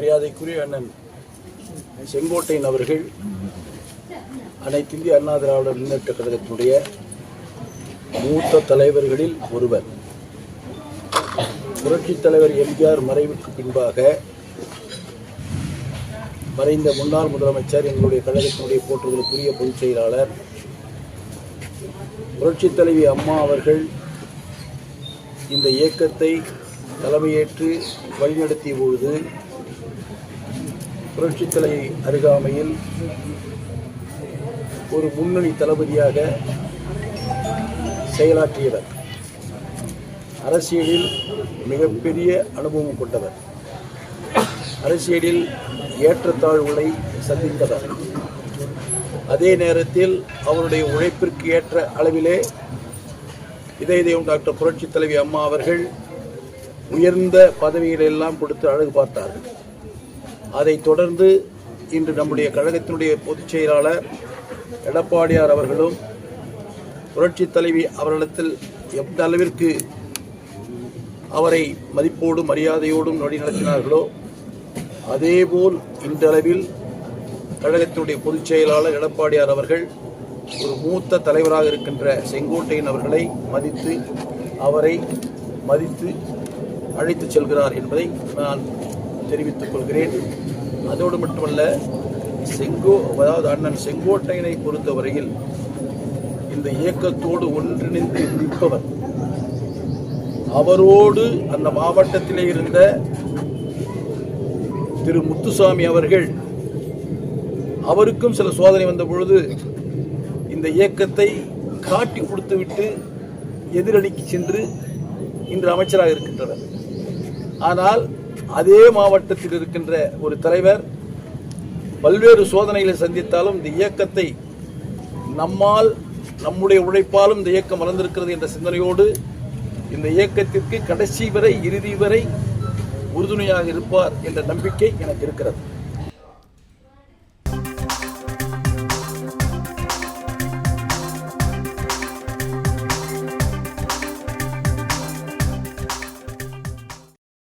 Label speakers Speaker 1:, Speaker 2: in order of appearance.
Speaker 1: மரியாதைக்குரிய அண்ணன் செங்கோட்டையன் அவர்கள் அனைத்து இந்திய அண்ணா திராவிட முன்னேற்ற கழகத்தினுடைய மூத்த தலைவர்களில் ஒருவர். புரட்சித் தலைவர் எம்ஜிஆர் மறைவுக்கு பின்பாக மறைந்த முன்னாள் முதலமைச்சர், எங்களுடைய கழகத்தினுடைய போற்றுதலுக்குரிய பொதுச் செயலாளர் புரட்சித் தலைவி அம்மா அவர்கள் இந்த இயக்கத்தை தலைமையேற்று வழிநடத்திய பொழுது புரட்சித் தலைவி அருகாமையில் ஒரு முன்னணி தளபதியாக செயலாற்றியவர். அரசியலில் மிகப்பெரிய அனுபவம் கொண்டவர். அரசியலில் ஏற்றத்தாழ்வுகளை சந்தித்தவர். அதே நேரத்தில் அவருடைய உழைப்பிற்கு ஏற்ற அளவிலே இதய தெய்வம் டாக்டர் புரட்சித் தலைவி அம்மா அவர்கள் உயர்ந்த பதவிகளெல்லாம் கொடுத்து அழகு பார்த்தார்கள். அதைத் தொடர்ந்து இன்று நம்முடைய கழகத்தினுடைய பொதுச் செயலாளர் எடப்பாடியார் அவர்களும் புரட்சித் தலைவி அவர்களிடத்தில் எந்த அளவிற்கு அவரை மதிப்போடும் மரியாதையோடும் வழிநடத்தினார்களோ அதேபோல் இன்றளவில் கழகத்தினுடைய பொதுச் செயலாளர் எடப்பாடியார் அவர்கள் ஒரு மூத்த தலைவராக இருக்கின்ற செங்கோட்டையன் அவர்களை மதித்து அவரை மதித்து அழைத்து செல்கிறார் என்பதை நான் தெரிவித்துக் கொள்கிறேன். அதோடு மட்டுமல்ல, அதாவது அண்ணன் செங்கோட்டையனை பொறுத்தவரையில் இந்த இயக்கத்தோடு ஒன்றிணைந்து நிற்பவர். அவரோடு அந்த மாவட்டத்திலே இருந்த திரு முத்துசாமி அவர்கள், அவருக்கும் சில சோதனை வந்த பொழுது இந்த இயக்கத்தை காட்டி கொடுத்துவிட்டு எதிரணிக்கு சென்று இன்று அமைச்சராக இருக்கின்றனர். ஆனால் அதே மாவட்டத்தில் இருக்கின்ற ஒரு தலைவர் பல்வேறு சோதனைகளை சந்தித்தாலும் இந்த இயக்கத்தை நம்மால், நம்முடைய உழைப்பாலும் இந்த இயக்கம் வளர்ந்திருக்கிறது என்ற சிந்தனையோடு இந்த இயக்கத்திற்கு கடைசி வரை, இறுதி வரை உறுதுணையாக இருப்பார் என்ற நம்பிக்கை எனக்கு இருக்கிறது.